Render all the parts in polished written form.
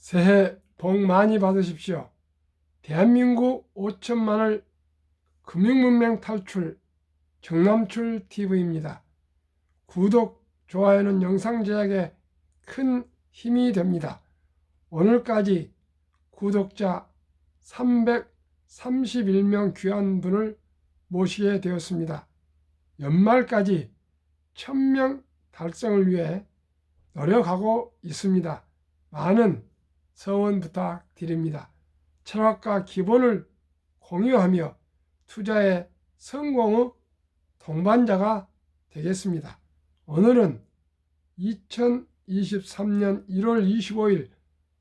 새해 복 많이 받으십시오. 대한민국 5천만을 금융문맹 탈출 정남출 TV입니다. 구독, 좋아요는 영상 제작에 큰 힘이 됩니다. 오늘까지 구독자 331명 귀한 분을 모시게 되었습니다. 연말까지 1000명 달성을 위해 노력하고 있습니다. 많은 성원 부탁드립니다. 철학과 기본을 공유하며 투자의 성공의 동반자가 되겠습니다. 오늘은 2023년 1월 25일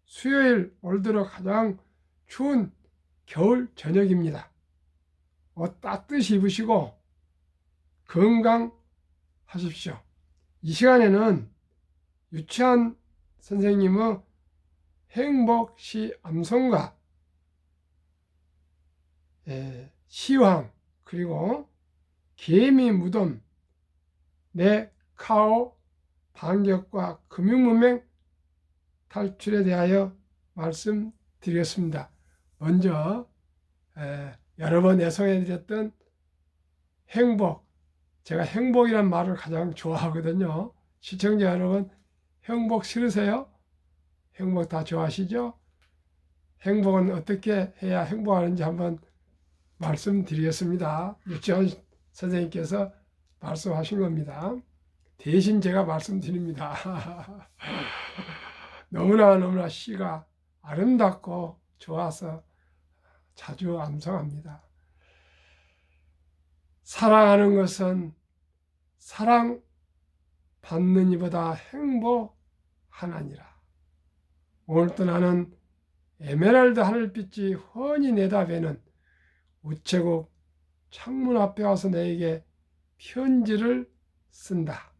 수요일 올 들어 가장 추운 겨울 저녁입니다. 옷 따뜻이 입으시고 건강하십시오. 이 시간에는 유치한 선생님의 행복시 암송가, 시황, 그리고 개미 무덤, 네카오 반격과 금융문맹 탈출에 대하여 말씀드리겠습니다. 먼저 여러 번 애송해드렸던 행복, 제가 행복이란 말을 가장 좋아하거든요. 시청자 여러분, 행복 싫으세요? 행복 다 좋아하시죠? 행복은 어떻게 해야 행복하는지 한번 말씀드리겠습니다. 유치원 선생님께서 말씀하신 겁니다. 대신 제가 말씀드립니다. 너무나 시가 아름답고 좋아서 자주 암송합니다. 사랑하는 것은 사랑받는 이보다 행복하나니라. 오늘도 나는 에메랄드 하늘빛이 훤히 내다보는 우체국 창문 앞에 와서 내게 편지를 쓴다.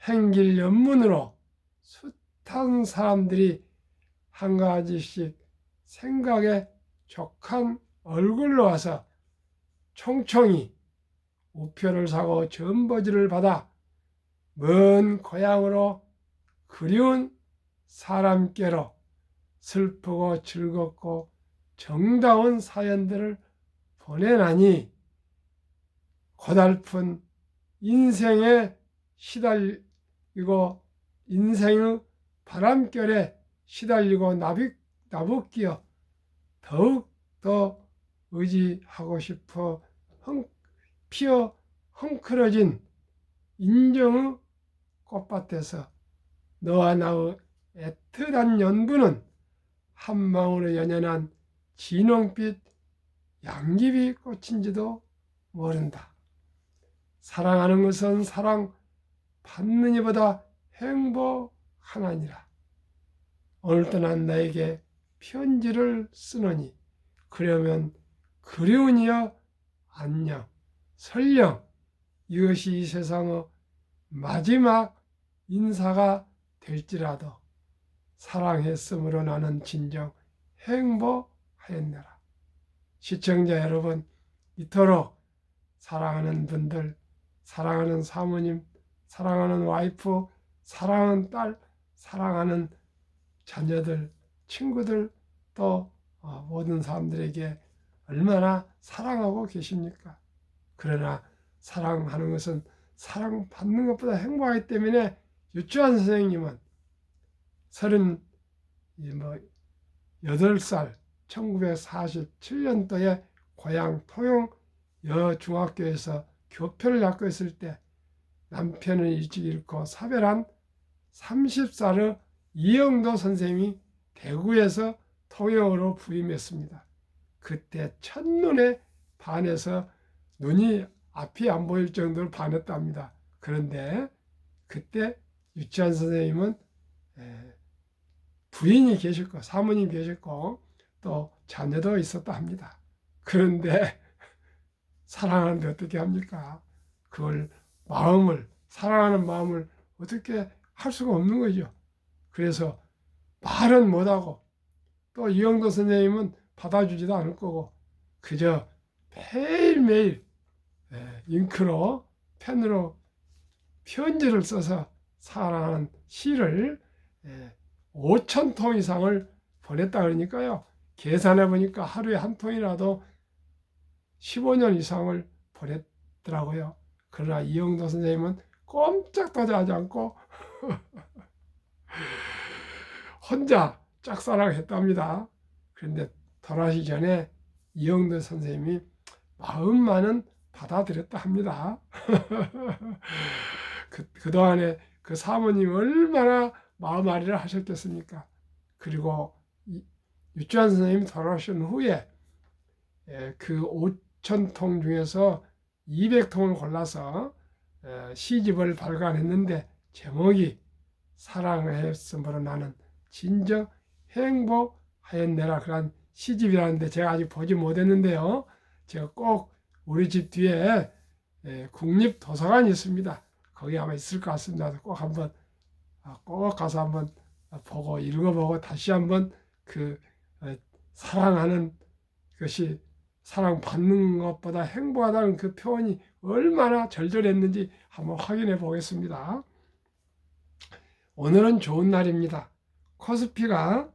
행길 연문으로 숱한 사람들이 한 가지씩 생각에 족한 얼굴로 와서 총총히 우표를 사고 전버지를 받아 먼 고향으로 그리운 사람께로 슬프고 즐겁고 정다운 사연들을 보내나니 고달픈 인생에 시달리고 인생의 바람결에 시달리고 나부끼어 더욱더 의지하고 싶어 피어 헝클어진 인정의 꽃밭에서 너와 나의 애틋한 연분은 한방울에 연연한 진홍빛 양귀비 꽃인지도 모른다. 사랑하는 것은 사랑받는 이보다 행복하나니라. 오늘도 난 나에게 편지를 쓰노니 그러면 그리우니여 안녕 설령 이것이 이 세상의 마지막 인사가 될지라도 사랑했으므로 나는 진정 행복하였노라. 시청자 여러분, 이토록 사랑하는 분들, 사랑하는 사모님, 사랑하는 와이프, 사랑하는 딸, 사랑하는 자녀들, 친구들, 또 모든 사람들에게 얼마나 사랑하고 계십니까? 그러나 사랑하는 것은 사랑받는 것보다 행복하기 때문에 유치원 선생님은 38살 1947년도에 고향 통영 여중학교에서 교표를 맡고 있을 때 남편을 일찍 잃고 사별한 30살의 이영도 선생님이 대구에서 통영으로 부임했습니다. 그때 첫눈에 반해서 눈이 앞이 안 보일 정도로 반했답니다. 그런데 그때 유치원 선생님은 부인이 계셨고 사모님 계셨고 또 자녀도 있었다 합니다. 그런데 사랑하는데 어떻게 합니까? 그걸 사랑하는 마음을 어떻게 할 수가 없는 거죠. 그래서 말은 못하고 또 이영도 선생님은 받아주지도 않을 거고 그저 매일매일 잉크로 펜으로 편지를 써서 사랑하는 시를 5천 통 이상을 보냈다 그러니까요. 계산해 보니까 하루에 한 통이라도 15년 이상을 보냈더라고요. 그러나 이영도 선생님은 꼼짝도 하지 않고 혼자 짝사랑했답니다. 그런데 돌아가시 전에 이영도 선생님이 마음만은 받아들였다 합니다. 그동안에 그 사모님 얼마나 마음앓이를 하셨겠습니까? 그리고 유치원 선생님이 돌아가신 후에 그 5천 통 중에서 200통을 골라서 시집을 발간했는데 제목이 사랑했으므로 나는 진정 행복하였네라 그런 시집이라는데 제가 아직 보지 못했는데요. 제가 꼭 우리 집 뒤에 국립도서관이 있습니다. 거기 아마 있을 것 같습니다. 꼭 가서 한번 보고 읽어보고 다시 한번 그 사랑하는 것이 사랑받는 것보다 행복하다는 그 표현이 얼마나 절절했는지 한번 확인해 보겠습니다. 오늘은 좋은 날입니다. 코스피가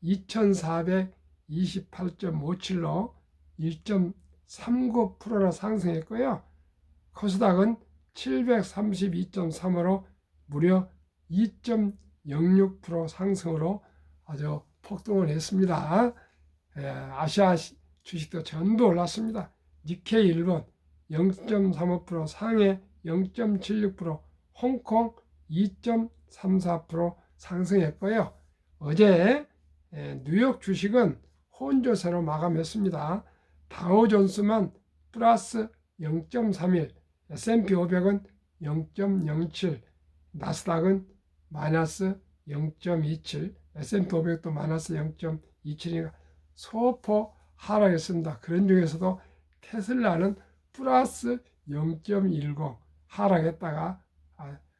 2428.57로 1.39%나 상승했고요. 코스닥은 732.3으로 무려 2.06% 상승으로 아주 폭등을 했습니다. 아시아 주식도 전부 올랐습니다. 니케이 일본 0.35%, 상해 0.76%, 홍콩 2.34% 상승했고요. 어제 뉴욕 주식은 혼조세로 마감했습니다. 다우존스만 플러스 0.31, S&P 500은 0.07, 나스닥은 마이너스 0.27, S&P 500도 마이너스 0.27이니까 소폭 하락했습니다. 그런 중에서도 테슬라는 플러스 0.10 하락했다가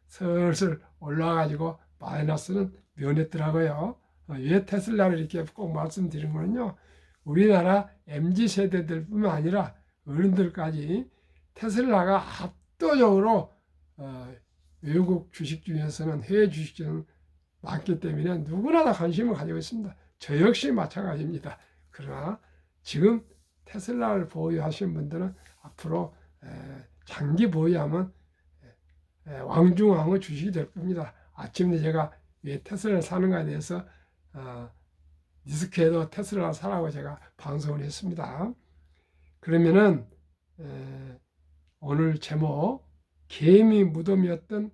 슬슬 올라가지고 마이너스는 면했더라고요. 왜 테슬라를 이렇게 꼭 말씀드린 거는요. 우리나라 MZ세대들 뿐만 아니라 어른들까지 테슬라가 압도적으로 외국 주식 중에서는 해외 주식 중에서는 많기 때문에 누구나 다 관심을 가지고 있습니다. 저 역시 마찬가지입니다. 그러나 지금 테슬라를 보유하신 분들은 앞으로 장기 보유하면 왕중왕의 주식이 될 겁니다. 아침에 제가 왜 테슬라를 사는가에 대해서 디스크에도 테슬라 사라고 제가 방송을 했습니다. 그러면은 오늘 제목 개미 무덤이었던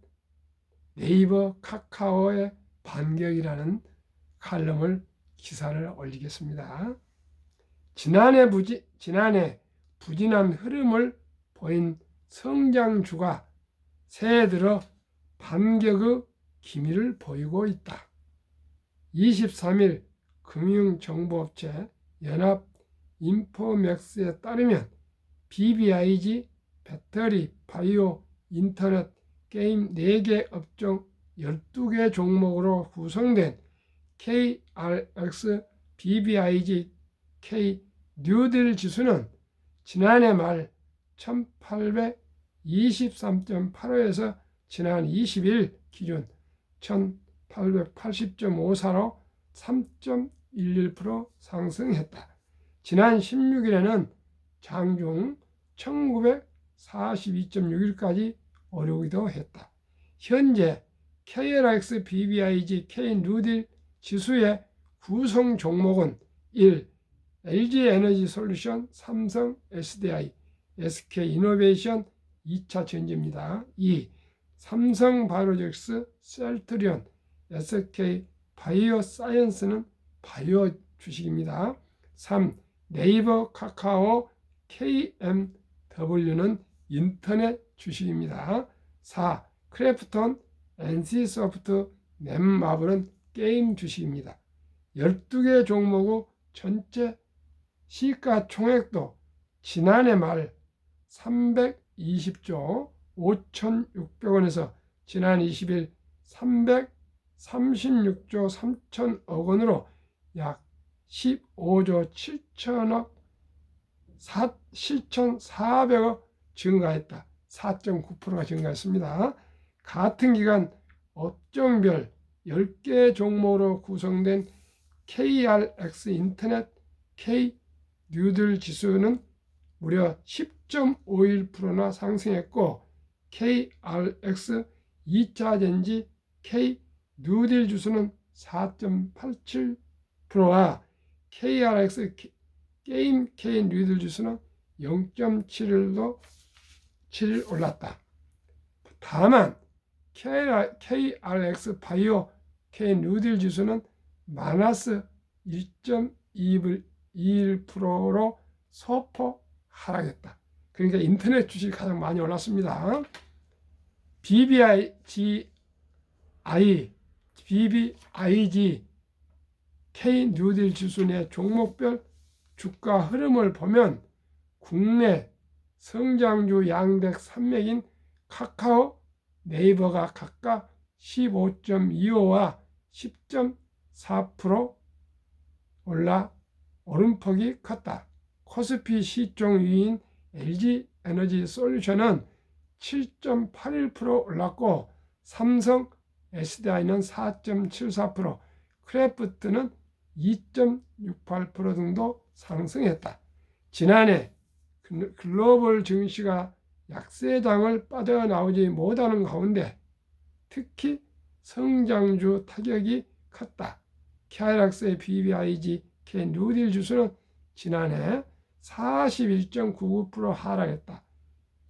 네이버 카카오의 반격이라는 칼럼을 기사를 올리겠습니다. 지난해 부진한 흐름을 보인 성장주가 새해 들어 반격의 기미를 보이고 있다. 23일 금융정보업체 연합인포맥스에 따르면 BBIG, 배터리, 바이오, 인터넷, 게임 4개 업종 12개 종목으로 구성된 KRX BBIG K 뉴딜 지수는 지난해 말 1823.85에서 지난 20일 기준 1880.54로 3.11% 상승했다. 지난 16일에는 장중 1942.6일까지 오르기도 했다. 현재 KRX BBIG K 뉴딜 지수의 구성 종목은 1. LG에너지솔루션, 삼성, SDI, SK이노베이션 2차 전지입니다. 2. 삼성바이오로직스, 셀트리온, SK바이오사이언스는 바이오 주식입니다. 3. 네이버 카카오, KMW는 인터넷 주식입니다. 4. 크래프톤, NC소프트, 넷마블은 게임 주식입니다. 12개 종목의 전체 시가총액도 지난해 말 320조 5,600원에서 지난 20일 336조 3천억 원으로 약 15조 7,400억 증가했다. 4.9%가 증가했습니다. 같은 기간 업종별 10개 종목으로 구성된 KRX 인터넷 K 뉴딜 지수는 무려 10.51%나 상승했고, KRX 2차전지 K 뉴딜 지수는 4.87%와 KRX 게임 K 뉴딜 지수는 0.71도 7일 올랐다. 다만 KRX 바이오 K 뉴딜 지수는 마이너스 1.21%로 소폭 하락했다. 그러니까 인터넷 주식이 가장 많이 올랐습니다. BBIG K 뉴딜 지수 내 종목별 주가 흐름을 보면 국내 성장주 양대 산맥인 카카오, 네이버가 각각 15.25와 10.4% 올라 오름폭이 컸다. 코스피 시총 2위인 LG에너지 솔루션은 7.81% 올랐고, 삼성 SDI는 4.74%, 크래프트는 2.68% 정도 상승했다. 지난해 글로벌 증시가 약세장을 빠져나오지 못하는 가운데 특히 성장주 타격이 컸다. KRX의 BBIG K 뉴딜 지수는 지난해 41.99% 하락했다.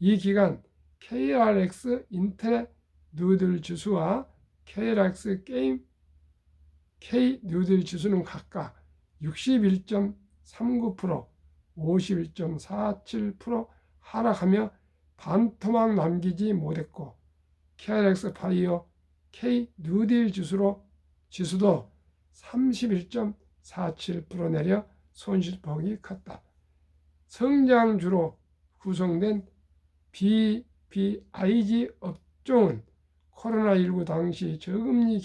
이 기간 KRX 인터넷 뉴딜 지수와 KRX 게임 K 뉴딜 지수는 각각 61.39%, 51.47% 하락하며 반토막 남기지 못했고, KRX 바이오 K 뉴딜 지수도 31.47% 내려 손실폭이 컸다. 성장주로 구성된 BBIG 업종은 코로나19 당시 저금리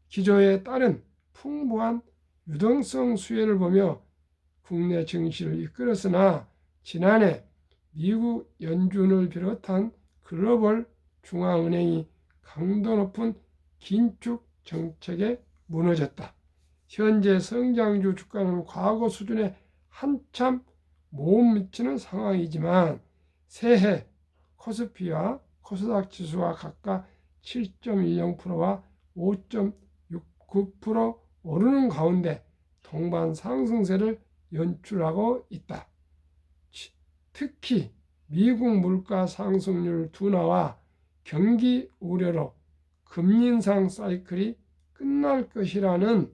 기조에 따른 풍부한 유동성 수혜를 보며 국내 증시를 이끌었으나, 지난해 미국 연준을 비롯한 글로벌 중앙은행이 강도 높은 긴축 정책에 무너졌다. 현재 성장주 주가는 과거 수준에 한참 못 미치는 상황이지만 새해 코스피와 코스닥 지수와 각각 7.10%와 5.69% 오르는 가운데 동반 상승세를 연출하고 있다. 특히 미국 물가 상승률 둔화와 경기 우려로 금리 인상 사이클이 끝날 것이라는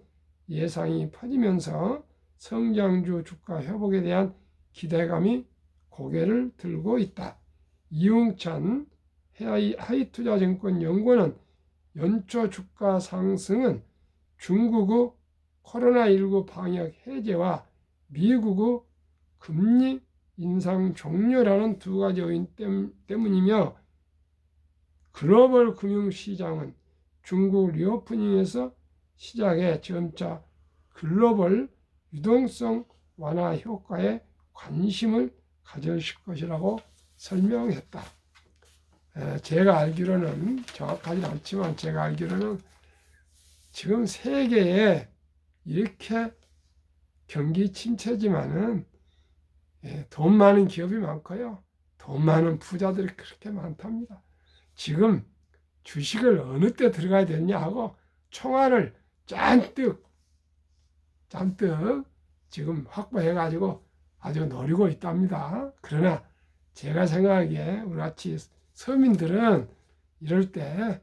예상이 퍼지면서 성장주 주가 회복에 대한 기대감이 고개를 들고 있다. 이웅찬 하이투자증권 연구원은 연초 주가 상승은 중국의 코로나19 방역 해제와 미국의 금리 인상 종료라는 두 가지 요인 때문이며, 글로벌 금융시장은 중국 리오프닝에서 시작해 점차 글로벌 유동성 완화 효과에 관심을 가질 것이라고 설명했다. 제가 알기로는, 정확하지 않지만 제가 알기로는 지금 세계에 이렇게 경기 침체지만은 돈 많은 기업이 많고요, 돈 많은 부자들이 그렇게 많답니다. 지금 주식을 어느 때 들어가야 되느냐 하고 총알을 잔뜩 지금 확보해가지고 아주 노리고 있답니다. 그러나 제가 생각하기에 우리 같이 서민들은 이럴 때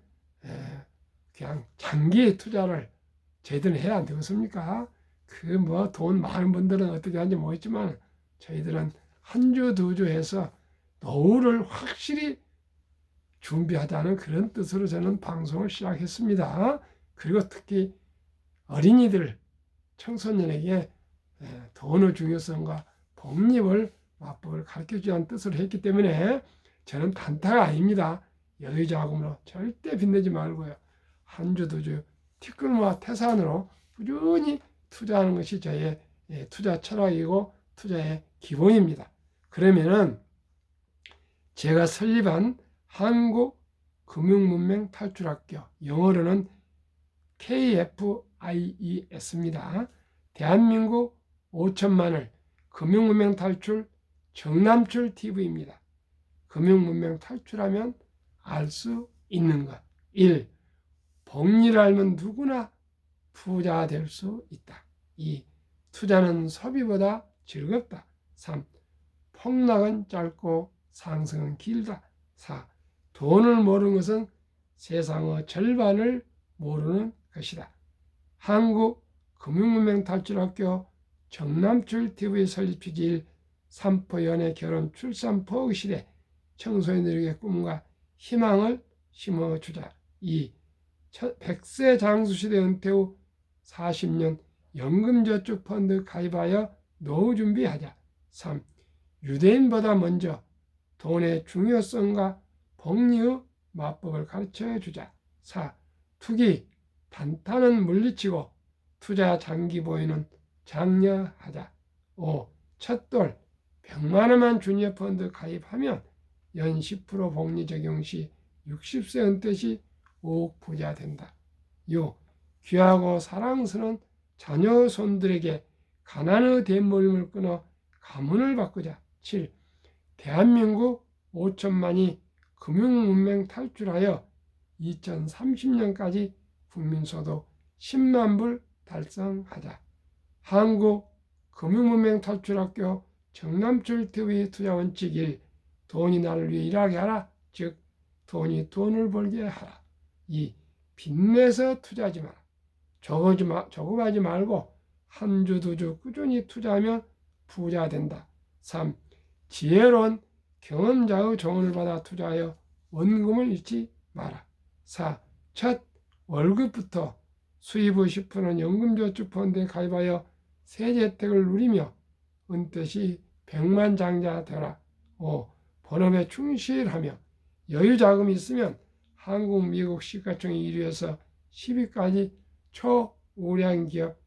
그냥 장기 투자를 저희들은 해야 안 되겠습니까? 돈 많은 분들은 어떻게 하는지 모르겠지만 저희들은 한 주, 두 주 해서 노후를 확실히 준비하자는 그런 뜻으로 저는 방송을 시작했습니다. 그리고 특히 어린이들, 청소년에게 돈의 중요성과 복립을 맛법을 가르쳐주자는 뜻으로 했기 때문에 저는 단타가 아닙니다. 여유자금으로 절대 빚내지 말고요, 한 주, 두 주 티끌모아 태산으로 꾸준히 투자하는 것이 저의 투자 철학이고 투자의 기본입니다. 그러면은 제가 설립한 한국금융문맹 탈출학교, 영어로는 KFIES입니다. 대한민국 5천만을 금융문명 탈출 정남출 TV입니다. 금융문명 탈출하면 알 수 있는 것. 1. 복리를 알면 누구나 부자 될 수 있다. 2. 투자는 소비보다 즐겁다. 3. 폭락은 짧고 상승은 길다. 4. 돈을 모르는 것은 세상의 절반을 모르는 것이다. 한국금융문명탈출학교 정남출TV 설립 취지 1. 산포 연애 결혼 출산 포기 시대 청소년들에게 꿈과 희망을 심어주자. 2. 100세 장수시대 은퇴 후 40년 연금저축펀드 가입하여 노후 준비하자. 3. 유대인보다 먼저 돈의 중요성과 복리의 마법을 가르쳐주자. 4. 투기, 단타는 물리치고 투자 장기 보유는 장려하자. 5. 첫돌, 100만 원만 주니어 펀드 가입하면 연 10% 복리 적용 시 60세 은퇴 시 5억 부자 된다. 6. 귀하고 사랑스러운 자녀 손들에게 가난의 대물림을 끊어 가문을 바꾸자. 7. 대한민국 5천만이 금융문명 탈출하여 2030년까지 국민소득 10만 불 달성하자. 한국금융문명 탈출학교 정남출TV 투자원칙 1. 돈이 나를 위해 일하게 하라. 즉 돈이 돈을 벌게 하라. 2. 빚내서 투자하지 마라. 조급하지 말고 한 주 두 주 꾸준히 투자하면 부자 된다. 3. 지혜로운 경험자의 조언을 받아 투자하여 원금을 잃지 마라. 4. 첫 월급부터 수입의 10%는 연금저축펀드에 가입하여 세제 혜택을 누리며 은퇴 시 백만장자 되라. 5. 본업에 충실하며 여유자금이 있으면 한국, 미국 시가총액 1위에서 10위까지 초우량 기업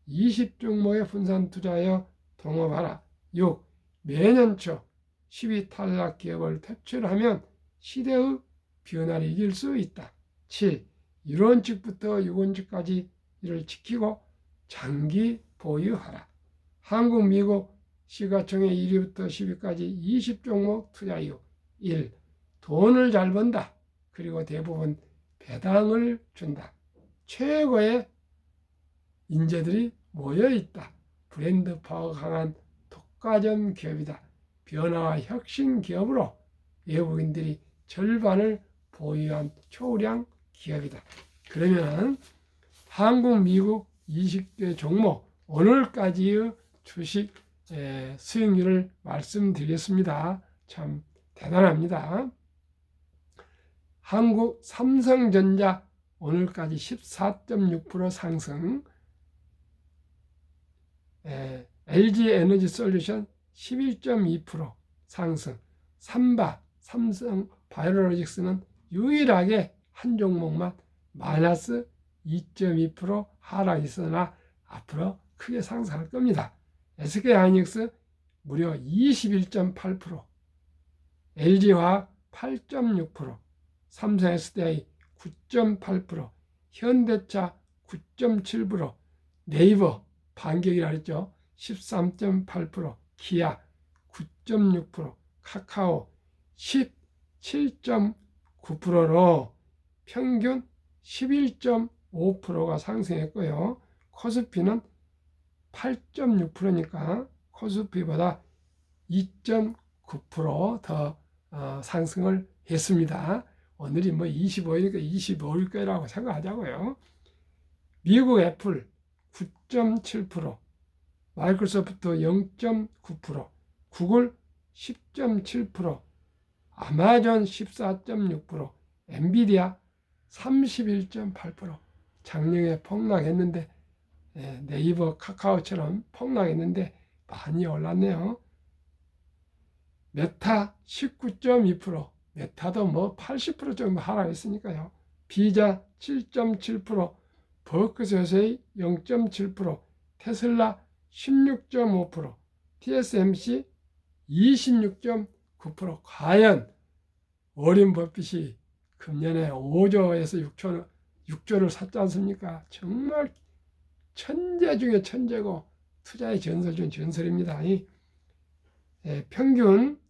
20종목에 분산 투자하여 동업하라. 6. 매년 초 10위 탈락 기업을 퇴출하면 시대의 변화를 이길 수 있다. 7. 1원칙부터 6원칙까지 이를 지키고 장기 보유하라. 한국, 미국 시가총액 1위부터 10위까지 20종목 투자 이유. 1. 돈을 잘 번다. 그리고 대부분 배당을 준다. 최고의 인재들이 모여있다. 브랜드 파워가 강한 독과점 기업이다. 변화와 혁신 기업으로 외국인들이 절반을 보유한 초우량 기업이다. 그러면 한국, 미국 20개 종목 오늘까지의 주식 수익률을 말씀드리겠습니다. 참 대단합니다. 한국 삼성전자 오늘까지 14.6% 상승, LG에너지솔루션 11.2% 상승, 삼성 바이오로직스는 유일하게 한 종목만 마이너스 2.2% 하락이 있으나 앞으로 크게 상승할 겁니다. SK하이닉스 무려 21.8%, LG화학 8.6%, 삼성 SDI 9.8%, 현대차 9.7%, 네이버 반격이라 했죠. 13.8%, 기아 9.6%, 카카오 17.9%로 평균 11.5%가 상승했고요. 코스피는 8.6%니까 코스피보다 2.9% 더 상승을 했습니다. 오늘이 25일이니까 25일 거라고 생각하자고요. 미국 애플 9.7%, 마이크로소프트 0.9%, 구글 10.7%, 아마존 14.6%, 엔비디아 31.8%. 작년에 폭락했는데 네이버, 카카오처럼 폭락했는데 많이 올랐네요. 메타 19.2%, 메타도 80% 정도 하락했으니까요. 비자 7.7%, 버크셔의 0.7%, 테슬라 16.5%, TSMC 26.9%. 과연 워렌 버핏이 금년에 5조에서 6조를 샀지 않습니까? 정말 천재 중에 천재고 투자의 전설 중 전설입니다. 평균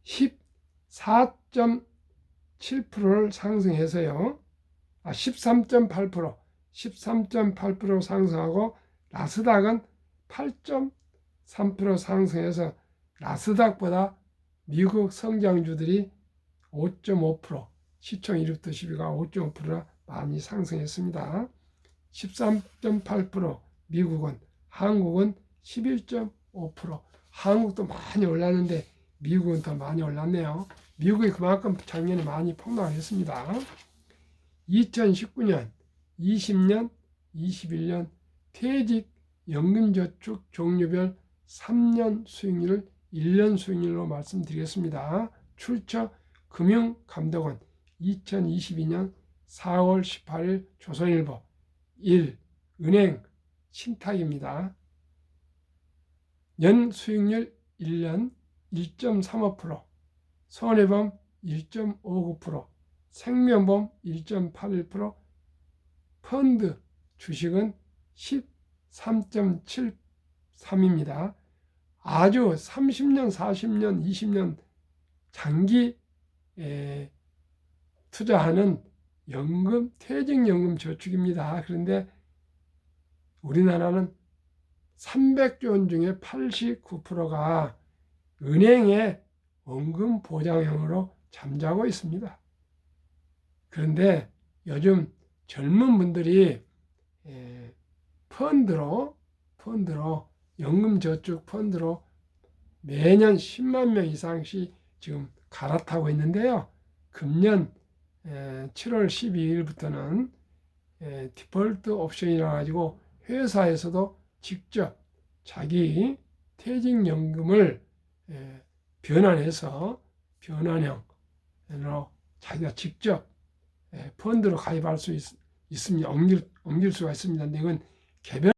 14.7%를 상승해서요. 13.8% 상승하고 나스닥은 8.3% 상승해서 나스닥보다 미국 성장주들이 5.5% 시총 1위부터 10위가 5.5%나 많이 상승했습니다. 13.8% 미국은, 한국은 11.5%. 한국도 많이 올랐는데 미국은 더 많이 올랐네요. 미국이 그만큼 작년에 많이 폭락했습니다. 2019년, 20년, 21년 퇴직 연금저축 종류별 3년 수익률을 1년 수익률로 말씀드리겠습니다. 출처 금융감독원 2022년 4월 18일 조선일보 1. 은행 신탁입니다. 연 수익률 1년 1.35%, 손해보험 1.59%, 생명보험 1.81%, 펀드 주식은 13.73입니다. 아주 30년, 40년, 20년 장기 투자하는 연금, 퇴직연금 저축입니다. 그런데 우리나라는 300조 원 중에 89%가 은행의 원금 보장형으로 잠자고 있습니다. 그런데 요즘 젊은 분들이 펀드로 연금저축 펀드로 매년 10만 명 이상씩 지금 갈아타고 있는데요. 금년 7월 12일부터는 디폴트 옵션이라 가지고 회사에서도 직접 자기 퇴직연금을 변환해서 변환형으로 자기가 직접 펀드로 가입할 수 있습니다. 옮길 수가 있습니다. 근데 이건 개별